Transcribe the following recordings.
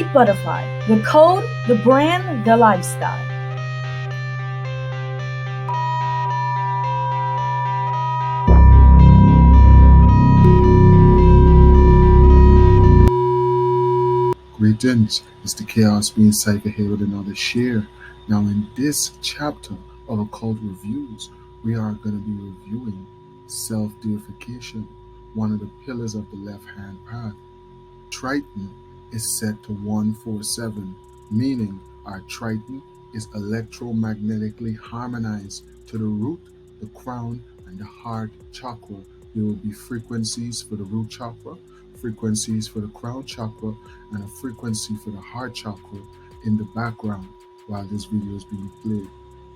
Sweet Butterfly, the code, the brand, the lifestyle. Greetings, it's the Chaos Being Cypher here with another share. Now in this chapter of Occult Reviews, we are going to be reviewing self-deification, one of the pillars of the left-hand path. Triton is set to 147, meaning our Triton is electromagnetically harmonized to the root, the crown, and the heart chakra. There will be frequencies for the root chakra, frequencies for the crown chakra, and a frequency for the heart chakra in the background while this video is being played.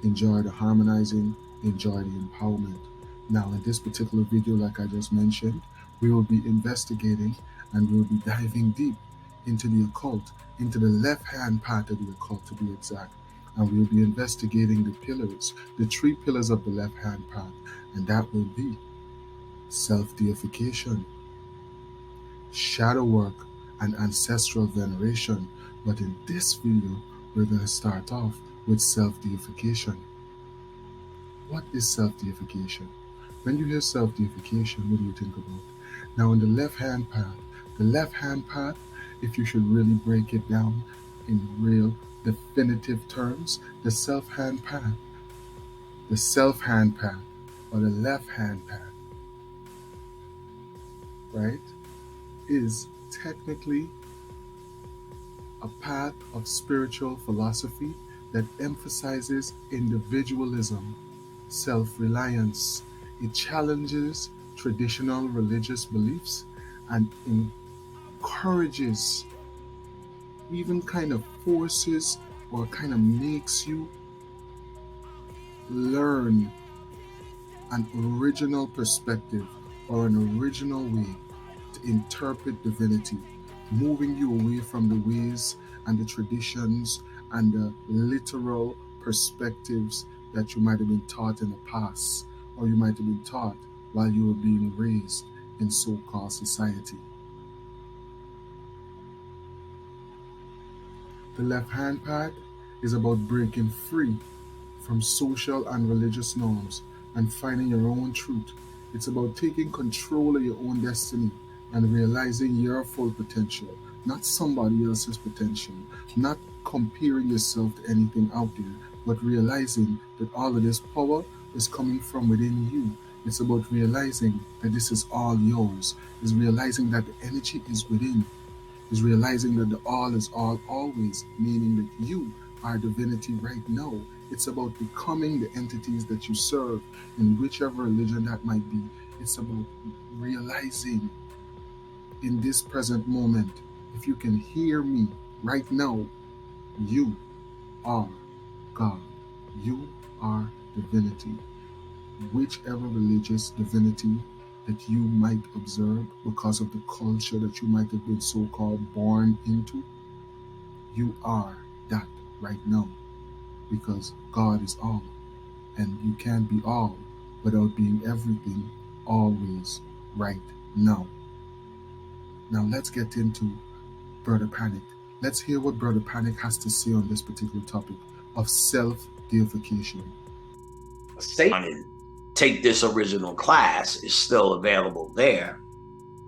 Enjoy the harmonizing, enjoy the empowerment. Now in this particular video, like I just mentioned, we will be investigating and we'll be diving deep into the occult, into the left-hand part of the occult to be exact. And we'll be investigating the pillars, the 3 pillars of the left-hand path, and that will be self-deification, shadow work, and ancestral veneration. But in this video, we're going to start off with self-deification. What is self-deification? When you hear self-deification, what do you think about? Now in the left-hand path, if you should really break it down in real definitive terms, the self-hand path, or the left-hand path, right, is technically a path of spiritual philosophy that emphasizes individualism, self-reliance. It challenges traditional religious beliefs and encourages, even kind of forces or kind of makes you learn an original perspective or an original way to interpret divinity, moving you away from the ways and the traditions and the literal perspectives that you might have been taught in the past, or you might have been taught while you were being raised in so-called society. The left-hand path is about breaking free from social and religious norms and finding your own truth. It's about taking control of your own destiny and realizing your full potential, not somebody else's potential, not comparing yourself to anything out there, but realizing that all of this power is coming from within you. It's about realizing that this is all yours. It's realizing that the energy is within. It's realizing that the all is all always, meaning that you are divinity right now. It's about becoming the entities that you serve in whichever religion that might be. It's about realizing in this present moment, if you can hear me right now, you are God. You are divinity. Whichever religious divinity that you might observe because of the culture that you might have been so-called born into, you are that right now, because God is all, and you can't be all without being everything always right now. Now let's get into Brother Panic. Let's hear what Brother Panic has to say on this particular topic of self-deification. Take this original class is still available there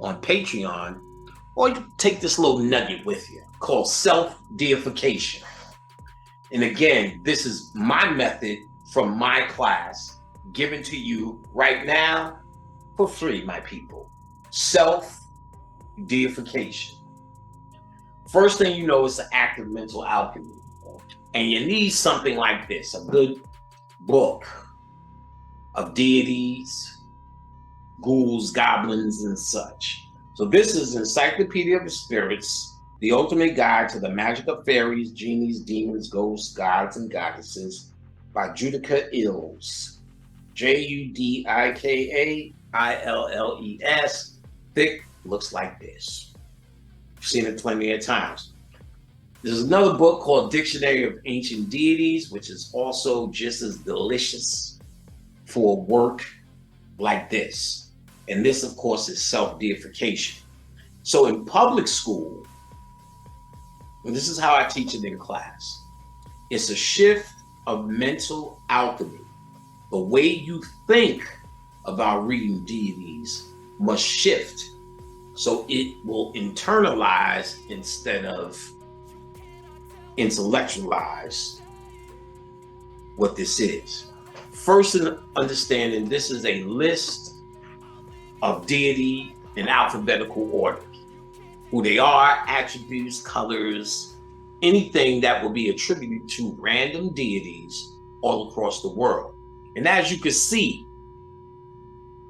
on Patreon, or you can take this little nugget with you called self-deification. And again, this is my method from my class given to you right now for free, my people. Self-deification. First thing you know is the act of mental alchemy. And you need something like this, a good book of deities, ghouls, goblins, and such. So this is Encyclopedia of the Spirits, the ultimate guide to the magic of fairies, genies, demons, ghosts, gods, and goddesses by Judika Illes. Judikailles. Thick, looks like this. You've seen it plenty of times. There's another book called Dictionary of Ancient Deities, which is also just as delicious for work like this. And this, of course, is self-deification. So in public school, And this is how I teach it in class. It's a shift of mental alchemy. The way you think about reading deities must shift so it will internalize instead of intellectualize what this is. First, in understanding, this is a list of deity in alphabetical order. Who they are, attributes, colors, anything that will be attributed to random deities all across the world. And as you can see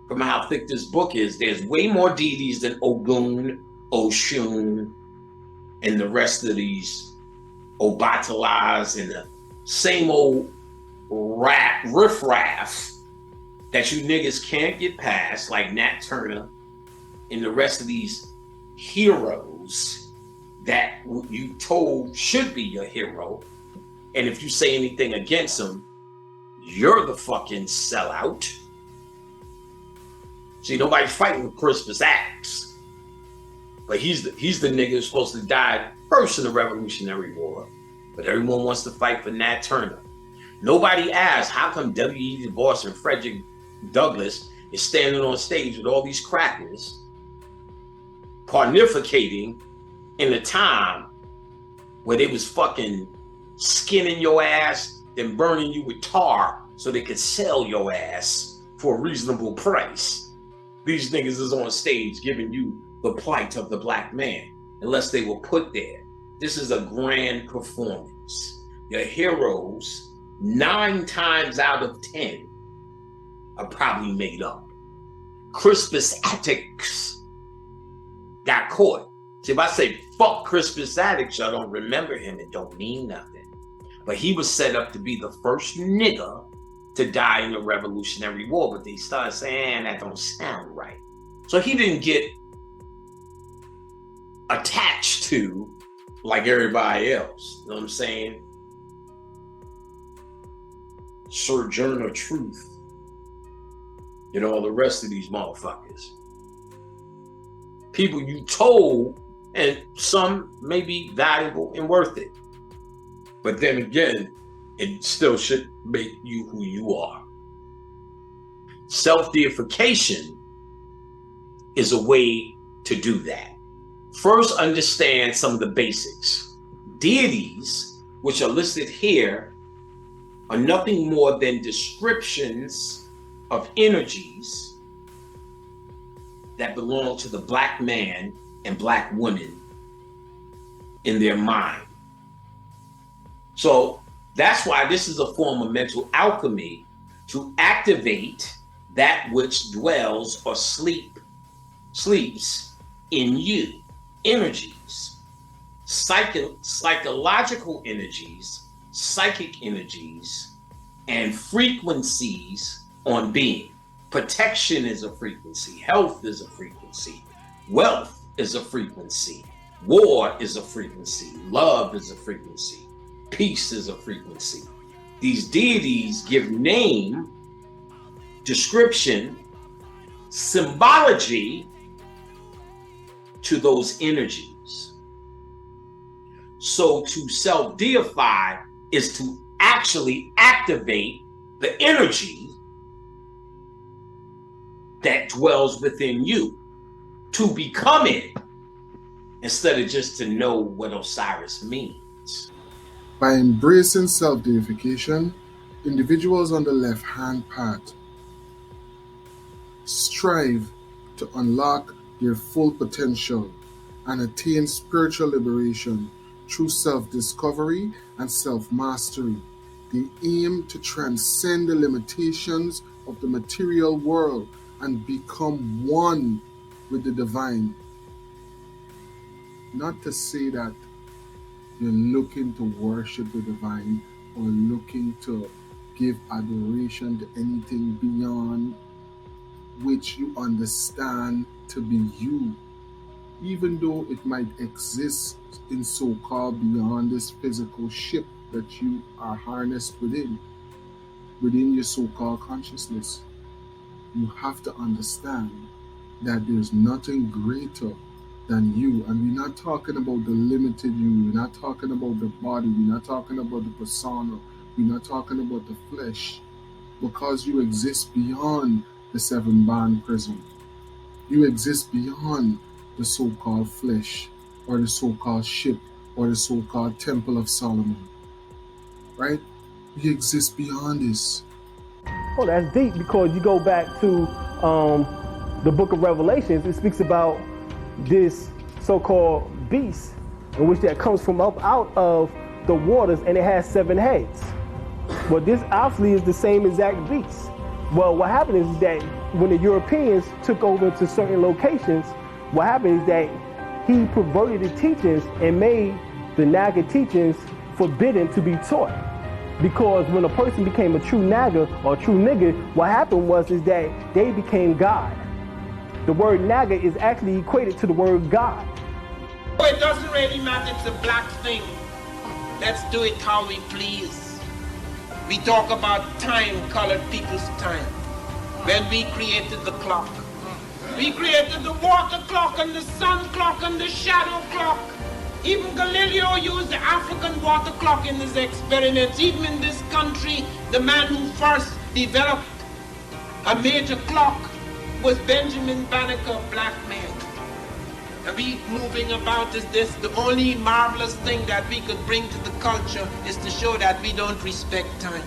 from how thick this book is, there's way more deities than Ogun, Oshun, and the rest of these Obatalas and the same old riffraff that you niggas can't get past, like Nat Turner and the rest of these heroes that you told should be your hero. And if you say anything against them, you're the fucking sellout. See, nobody's fighting with Crispus Attucks, but he's the nigga who's supposed to die first in the Revolutionary War. But everyone wants to fight for Nat Turner. Nobody asks how come W.E. Du Bois and Frederick Douglass is standing on stage with all these crackers pontificating in a time where they was fucking skinning your ass and burning you with tar so they could sell your ass for a reasonable price. These niggas is on stage giving you the plight of the black man, unless they were put there. This is a grand performance. Your heroes, 9 times out of 10, are probably made up. Crispus Attucks got caught. See, if I say fuck Crispus Attucks, y'all don't remember him, it don't mean nothing. But he was set up to be the first nigga to die in the Revolutionary War, but they started saying that don't sound right. So he didn't get attached to like everybody else. You know what I'm saying? Sojourner Truth. You know, all the rest of these motherfuckers. People you told, and some may be valuable and worth it. But then again, it still should make you who you are. Self-deification is a way to do that. First, understand some of the basics. Deities, which are listed here, are nothing more than descriptions of energies that belong to the black man and black woman in their mind. So that's why this is a form of mental alchemy, to activate that which dwells or sleeps in you. Energies, psychological energies, psychic energies, and frequencies on being. Protection is a frequency, health is a frequency, wealth is a frequency, war is a frequency, love is a frequency, peace is a frequency. These deities give name, description, symbology to those energies. So to self-deify is to actually activate the energy that dwells within you, to become it, instead of just to know what Osiris means. By embracing self-deification, individuals on the left-hand path strive to unlock their full potential and attain spiritual liberation through self-discovery and self-mastery. They aim to transcend the limitations of the material world and become one with the divine. Not to say that you're looking to worship the divine or looking to give adoration to anything beyond which you understand to be you, even though it might exist in so-called beyond this physical ship that you are harnessed within your so-called consciousness. You have to understand that there's nothing greater than you. And we're not talking about the limited you. We're not talking about the body. We're not talking about the persona. We're not talking about the flesh. Because you exist beyond the seven band prison. You exist beyond the so-called flesh, or the so-called ship, or the so-called Temple of Solomon. Right? We exist beyond this. Oh, that's deep, because you go back to the book of Revelations. It speaks about this so-called beast, in which that comes from up out of the waters, and it has 7 heads. Well, this obviously is the same exact beast. Well, what happened is that when the Europeans took over to certain locations, what happened is that he perverted the teachings and made the Naga teachings forbidden to be taught. Because when a person became a true Naga or a true nigga, what happened is that they became God. The word Naga is actually equated to the word God. Well, it doesn't really matter, it's a black thing. Let's do it how we please. We talk about time, colored people's time. When we created the clock. We created the water clock and the sun clock and the shadow clock. Even Galileo used the African water clock in his experiments. Even in this country, the man who first developed a major clock was Benjamin Banneker, black man. And we moving about as this. The only marvelous thing that we could bring to the culture is to show that we don't respect time.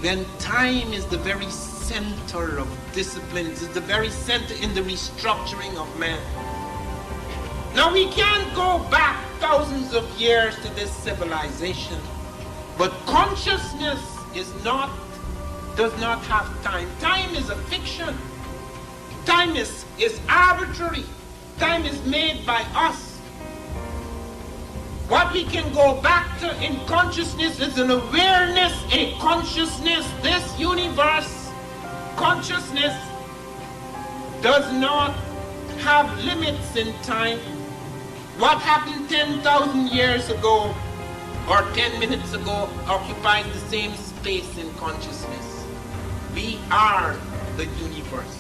When time is the very center of disciplines, is the very center in the restructuring of man. Now we can't go back thousands of years to this civilization, but consciousness does not have time. Time is a fiction. Time is arbitrary. Time is made by us. What we can go back to in consciousness is an awareness, a consciousness. This universe, consciousness, does not have limits in time. What happened 10,000 years ago or 10 minutes ago occupies the same space in consciousness. We are the universe.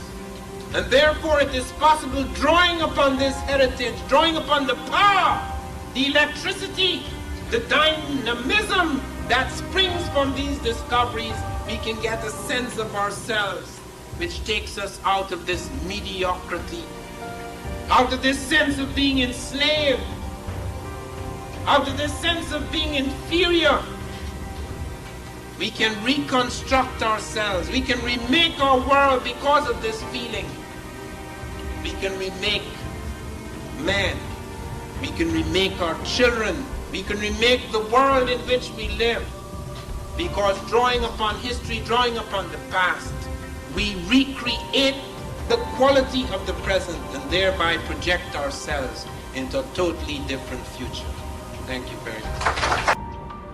And therefore it is possible, drawing upon this heritage, drawing upon the power, the electricity, the dynamism that springs from these discoveries, we can get a sense of ourselves, which takes us out of this mediocrity, out of this sense of being enslaved, out of this sense of being inferior. We can reconstruct ourselves. We can remake our world because of this feeling. We can remake man. We can remake our children. We can remake the world in which we live. Because drawing upon history, drawing upon the past, we recreate the quality of the present and thereby project ourselves into a totally different future. Thank you very much.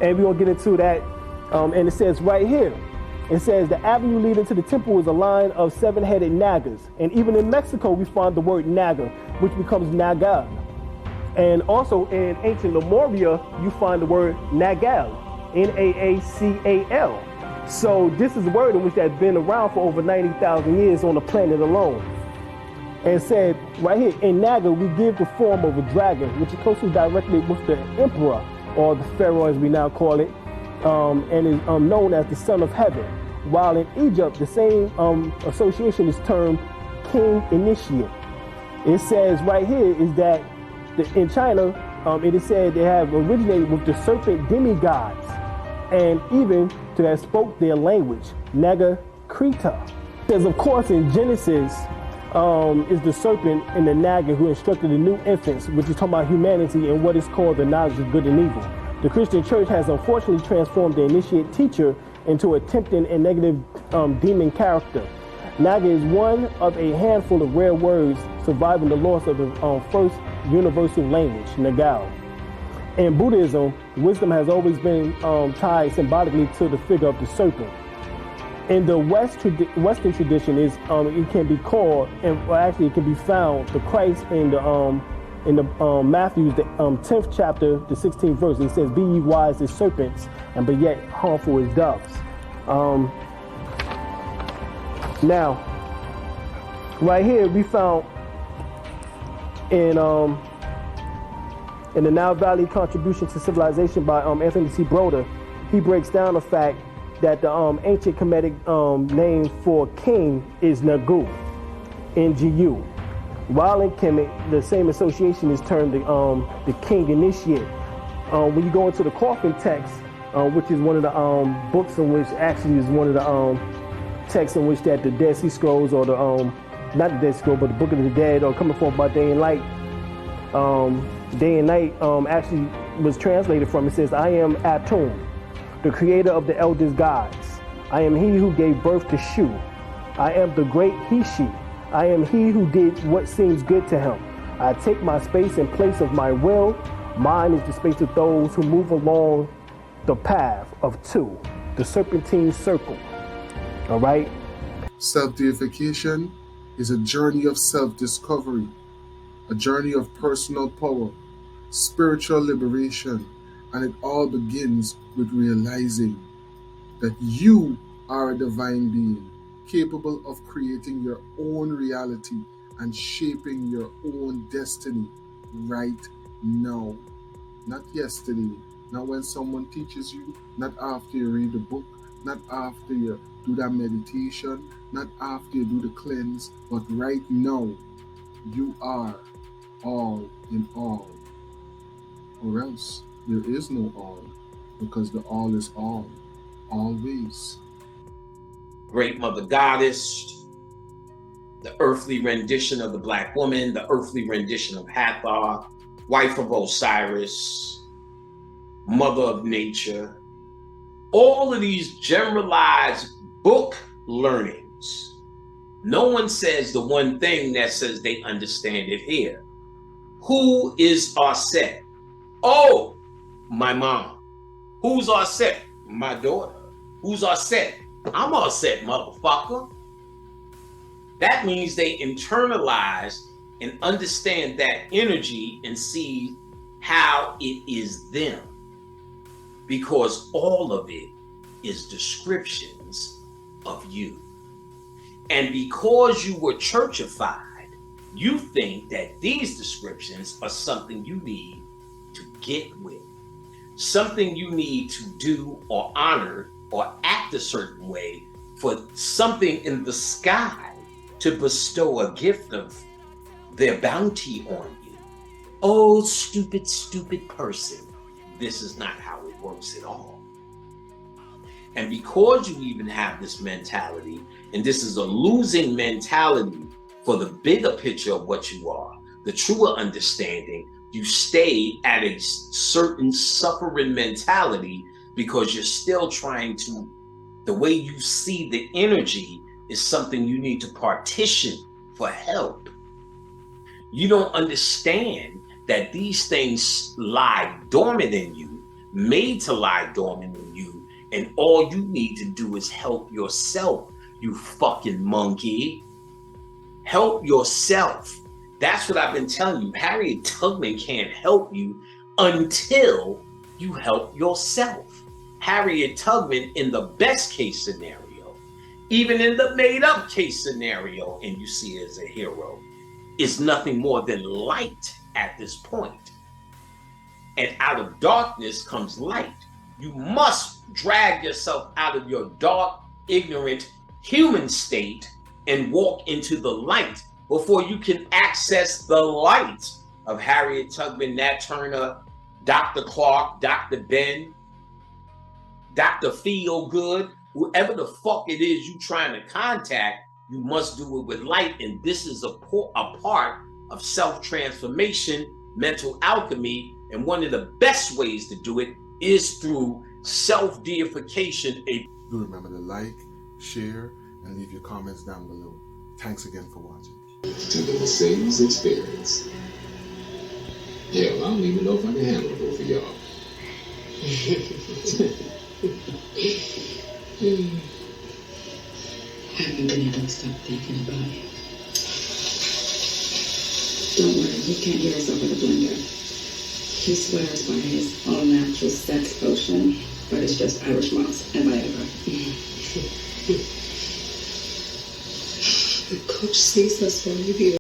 And we're going to get into that. And it says right here, it says the avenue leading to the temple is a line of 7-headed nagas. And even in Mexico, we find the word naga, which becomes naga. And also in ancient Lemuria, you find the word nagal, N-A-A-C-A-L. So this is a word in which that's been around for over 90,000 years on the planet alone. And said right here, in naga, we give the form of a dragon, which is closely directly with the emperor, or the pharaoh as we now call it, and is known as the son of heaven. While in Egypt, the same association is termed king initiate. It says right here is that in China, it is said they have originated with the serpent demigods, and even to have spoke their language, Naga Krita. Because of course in Genesis is the serpent and the Naga who instructed the new infants, which is talking about humanity and what is called the knowledge of good and evil. The Christian church has unfortunately transformed the initiate teacher into a tempting and negative demon character. Naga is one of a handful of rare words surviving the loss of the first universal language, Nagal. In Buddhism, wisdom has always been tied symbolically to the figure of the serpent. In the Western tradition, it can be called, and actually it can be found, the Christ in the Matthew, the 10th chapter, the 16th verse. It says, "Be ye wise as serpents, and but yet harmful as doves." Now, right here we found in the Nile Valley Contribution to Civilization by Anthony C. Broder, he breaks down the fact that the ancient Kemetic name for king is Nagu, N-G-U. While in Kemet, the same association is termed the king initiate. When you go into the coffin text, which is one of the books in which actually is one of the texts in which that the Dead Sea Scrolls or the not the Dead Sea Scroll, but the Book of the Dead or coming forth by day and light. Day and night actually was translated from. It says, "I am Atum, the creator of the eldest gods. I am he who gave birth to Shu. I am the great He-She. I am he who did what seems good to him. I take my space in place of my will. Mine is the space of those who move along the path of two, the serpentine circle." All right? Self-deification is a journey of self-discovery, a journey of personal power, spiritual liberation, and it all begins with realizing that you are a divine being, capable of creating your own reality and shaping your own destiny right now. Not yesterday, not when someone teaches you, not after you read the book, not after you do that meditation, not after you do the cleanse, but right now, you are all in all. Or else, there is no all, because the all is all, always. Great Mother Goddess, the earthly rendition of the Black woman, the earthly rendition of Hathor, wife of Osiris, mother of nature. All of these generalized book learnings, no one says the one thing that says they understand it here. Who is Aset? Oh, my mom. Who's Aset? My daughter. Who's Aset? I'm Aset, motherfucker. That means they internalize and understand that energy and see how it is them. Because all of it is descriptions of you. And because you were churchified, you think that these descriptions are something you need to get with, something you need to do or honor or act a certain way for something in the sky to bestow a gift of their bounty on you. Oh, stupid, stupid person. This is not how it works at all. And because you even have this mentality, and this is a losing mentality for the bigger picture of what you are, the truer understanding, you stay at a certain suffering mentality because you're still trying to, the way you see the energy is something you need to partition for help. You don't understand that these things lie dormant in you, made to lie dormant in you, and all you need to do is help yourself, you fucking monkey. Help yourself. That's what I've been telling you. Harriet Tubman can't help you until you help yourself. Harriet Tubman, in the best case scenario, even in the made up case scenario, and you see her as a hero, is nothing more than light at this point. And out of darkness comes light. You must drag yourself out of your dark, ignorant human state and walk into the light before you can access the light of Harriet Tubman, Nat Turner, Dr. Clark, Dr. Ben, Dr. Feelgood, whoever the fuck it is you trying to contact. You must do it with light, and this is a part of self-transformation, mental alchemy, and one of the best ways to do it is through self-deification. Do remember to like, share, and leave your comments down below. Thanks again for watching. To the Mercedes experience. Hell, I don't even know if I can handle both of y'all. I haven't been able to stop thinking about it. Don't worry, he can't hear us over the blender. He swears by his all-natural sex potion, but it's just Irish moss and Viagra. The coach sees us when we